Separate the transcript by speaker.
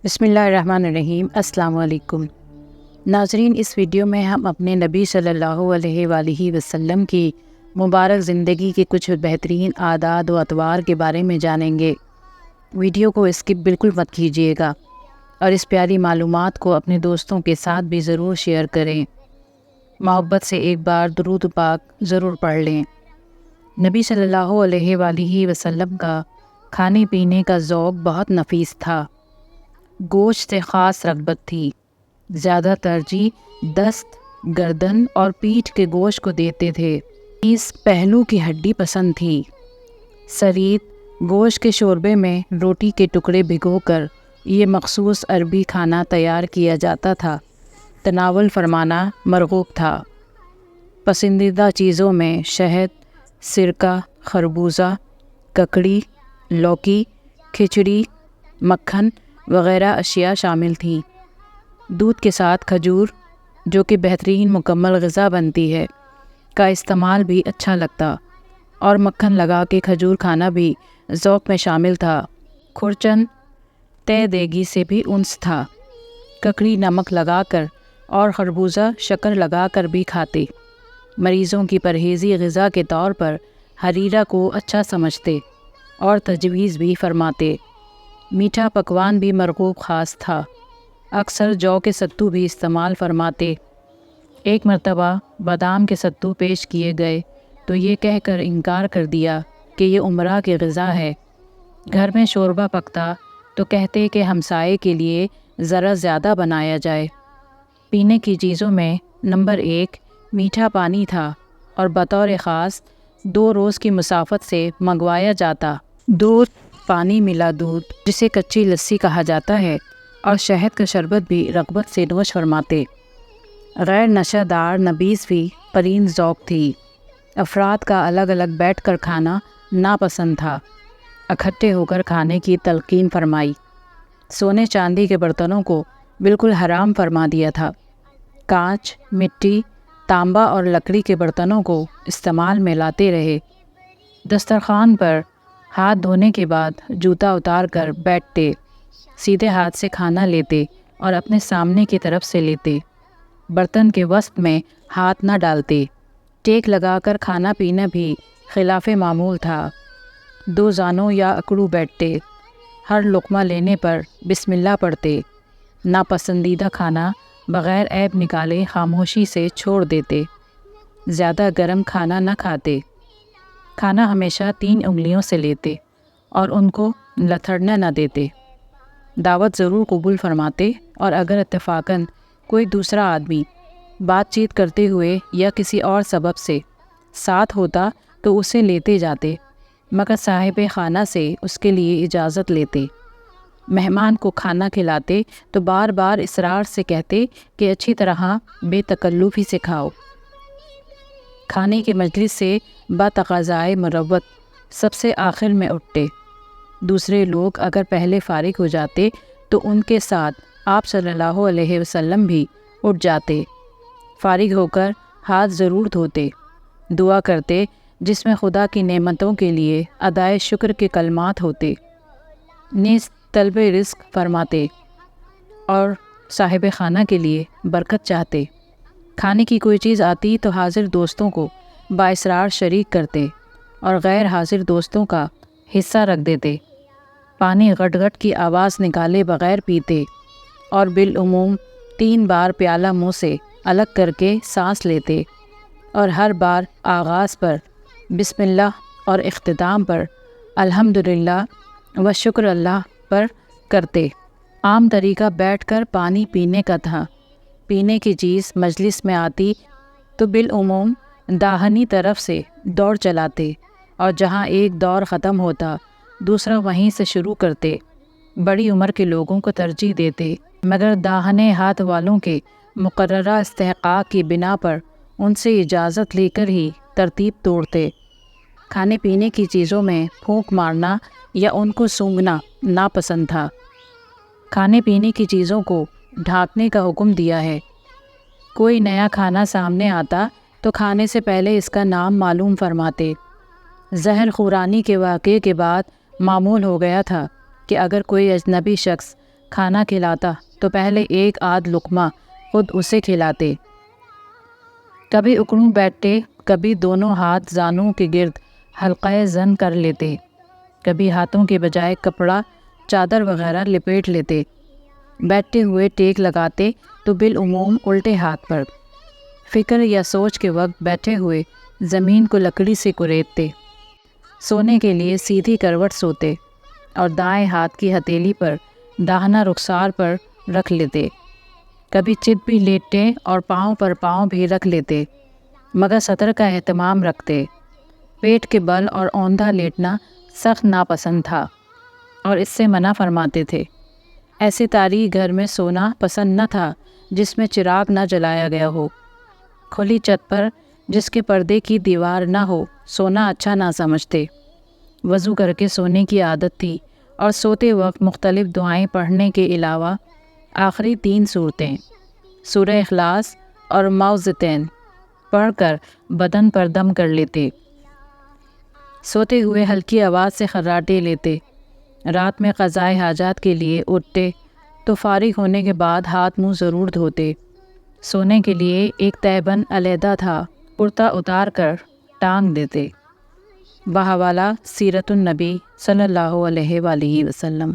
Speaker 1: بسم اللہ الرحمن الرحیم۔ السلام علیکم ناظرین، اس ویڈیو میں ہم اپنے نبی صلی اللہ علیہ وآلہ وسلم کی مبارک زندگی کے کچھ بہترین عادات و اطوار کے بارے میں جانیں گے۔ ویڈیو کو اسکپ بالکل مت کیجیے گا اور اس پیاری معلومات کو اپنے دوستوں کے ساتھ بھی ضرور شیئر کریں۔ محبت سے ایک بار درود پاک ضرور پڑھ لیں۔ نبی صلی اللہ علیہ وآلہ وسلم کا کھانے پینے کا ذوق بہت نفیس تھا۔ گوشت سے خاص رغبت تھی۔ زیادہ ترجیح دست، گردن اور پیٹھ کے گوشت کو دیتے تھے۔ اس پہلو کی ہڈی پسند تھی۔ سرید گوشت کے شوربے میں روٹی کے ٹکڑے بھگو کر یہ مخصوص عربی کھانا تیار کیا جاتا تھا۔ تناول فرمانا مرغوب تھا۔ پسندیدہ چیزوں میں شہد، سرکہ، خربوزہ، ککڑی، لوکی، کھچڑی، مکھن وغیرہ اشیاء شامل تھیں۔ دودھ کے ساتھ کھجور، جو کہ بہترین مکمل غذا بنتی ہے، کا استعمال بھی اچھا لگتا، اور مکھن لگا کے کھجور کھانا بھی ذوق میں شامل تھا۔ کھرچن تہ دیگی سے بھی انس تھا۔ ککڑی نمک لگا کر اور خربوزہ شکر لگا کر بھی کھاتے۔ مریضوں کی پرہیزی غذا کے طور پر حریرہ کو اچھا سمجھتے اور تجویز بھی فرماتے۔ میٹھا پکوان بھی مرغوب خاص تھا۔ اکثر جو کے ستو بھی استعمال فرماتے۔ ایک مرتبہ بادام کے ستو پیش کیے گئے تو یہ کہہ کر انکار کر دیا کہ یہ عمرہ کی غذا ہے۔ گھر میں شوربہ پکتا تو کہتے کہ ہمسائے کے لیے ذرا زیادہ بنایا جائے۔ پینے کی چیزوں میں نمبر 1 میٹھا پانی تھا، اور بطور خاص 2 روز کی مسافت سے منگوایا جاتا۔ دودھ، پانی ملا دودھ، جسے کچی لسی کہا جاتا ہے، اور شہد کا شربت بھی رغبت سے نوش فرماتے۔ غیر نشہ دار نبیذ بھی قرین ذوق تھی۔ افراد کا الگ الگ بیٹھ کر کھانا ناپسند تھا۔ اکٹھے ہو کر کھانے کی تلقین فرمائی۔ سونے چاندی کے برتنوں کو بالکل حرام فرما دیا تھا۔ کانچ، مٹی، تانبا اور لکڑی کے برتنوں کو استعمال میں لاتے رہے۔ دسترخوان پر ہاتھ دھونے کے بعد جوتا اتار کر بیٹھتے، سیدھے ہاتھ سے کھانا لیتے اور اپنے سامنے کی طرف سے لیتے۔ برتن کے وسط میں ہاتھ نہ ڈالتے۔ ٹیک لگا کر کھانا پینا بھی خلاف معمول تھا۔ 2 زانوں یا اکڑو بیٹھتے۔ ہر لقمہ لینے پر بسم اللہ پڑھتے۔ ناپسندیدہ کھانا بغیر عیب نکالے خاموشی سے چھوڑ دیتے۔ زیادہ گرم کھانا نہ کھاتے۔ کھانا ہمیشہ 3 انگلیوں سے لیتے اور ان کو لتھڑنے نہ دیتے۔ دعوت ضرور قبول فرماتے، اور اگر اتفاقاً کوئی دوسرا آدمی بات چیت کرتے ہوئے یا کسی اور سبب سے ساتھ ہوتا تو اسے لیتے جاتے، مگر صاحب خانہ سے اس کے لیے اجازت لیتے۔ مہمان کو کھانا کھلاتے تو بار بار اصرار سے کہتے کہ اچھی طرح بے تکلفی سے کھاؤ۔ کھانے کے مجلس سے بتقاضائے مروت سب سے آخر میں اٹھتے۔ دوسرے لوگ اگر پہلے فارغ ہو جاتے تو ان کے ساتھ آپ صلی اللہ علیہ وسلم بھی اٹھ جاتے۔ فارغ ہو کر ہاتھ ضرور دھوتے، دعا کرتے جس میں خدا کی نعمتوں کے لیے ادائے شکر کے کلمات ہوتے۔ نیز طلب رزق فرماتے اور صاحب خانہ کے لیے برکت چاہتے۔ کھانے کی کوئی چیز آتی تو حاضر دوستوں کو بااصرار شریک کرتے اور غیر حاضر دوستوں کا حصہ رکھ دیتے۔ پانی گٹ گٹ کی آواز نکالے بغیر پیتے، اور بالعموم 3 بار پیالہ منہ سے الگ کر کے سانس لیتے، اور ہر بار آغاز پر بسم اللہ اور اختتام پر الحمدللہ و شکر اللہ پر کرتے۔ عام طریقہ بیٹھ کر پانی پینے کا تھا۔ پینے کی چیز مجلس میں آتی تو بالعموم داہنی طرف سے دوڑ چلاتے، اور جہاں ایک دور ختم ہوتا دوسرا وہیں سے شروع کرتے۔ بڑی عمر کے لوگوں کو ترجیح دیتے، مگر داہنے ہاتھ والوں کے مقررہ استحقاق کی بنا پر ان سے اجازت لے کر ہی ترتیب توڑتے۔ کھانے پینے کی چیزوں میں پھونک مارنا یا ان کو سونگھنا ناپسند تھا۔ کھانے پینے کی چیزوں کو ڈھانکنے کا حکم دیا ہے۔ کوئی نیا کھانا سامنے آتا تو کھانے سے پہلے اس کا نام معلوم فرماتے۔ زہر خورانی کے واقعے کے بعد معمول ہو گیا تھا کہ اگر کوئی اجنبی شخص کھانا کھلاتا تو پہلے ایک آدھ لقمہ خود اسے کھلاتے۔ کبھی اکڑوں بیٹھتے، کبھی دونوں ہاتھ زانوں کے گرد حلقۂ زن کر لیتے، کبھی ہاتھوں کے بجائے کپڑا، چادر وغیرہ لپیٹ لیتے۔ بیٹھتے ہوئے ٹیک لگاتے تو بالعموم الٹے ہاتھ پر۔ فکر یا سوچ کے وقت بیٹھے ہوئے زمین کو لکڑی سے کریدتے۔ سونے کے لیے سیدھی کروٹ سوتے اور دائیں ہاتھ کی ہتھیلی پر داہنا رخسار پر رکھ لیتے۔ کبھی چت بھی لیٹتے اور پاؤں پر پاؤں بھی رکھ لیتے، مگر سطر کا اہتمام رکھتے۔ پیٹ کے بل اور اوندھا لیٹنا سخت ناپسند تھا اور اس سے منع فرماتے تھے۔ ایسے تاریک گھر میں سونا پسند نہ تھا جس میں چراغ نہ جلایا گیا ہو۔ کھلی چھت پر جس کے پردے کی دیوار نہ ہو سونا اچھا نہ سمجھتے۔ وضو کر کے سونے کی عادت تھی اور سوتے وقت مختلف دعائیں پڑھنے کے علاوہ آخری 3 صورتیں سورہ اخلاص اور معوذتین پڑھ کر بدن پر دم کر لیتے۔ سوتے ہوئے ہلکی آواز سے خراٹے لیتے۔ رات میں قضائے حاجات کے لیے اٹھتے تو فارغ ہونے کے بعد ہاتھ منہ ضرور دھوتے۔ سونے کے لیے ایک تہبند علیحدہ تھا، کرتا اتار کر ٹانگ دیتے۔ بحوالہ سیرت النبی صلی اللہ علیہ وآلہ وسلم۔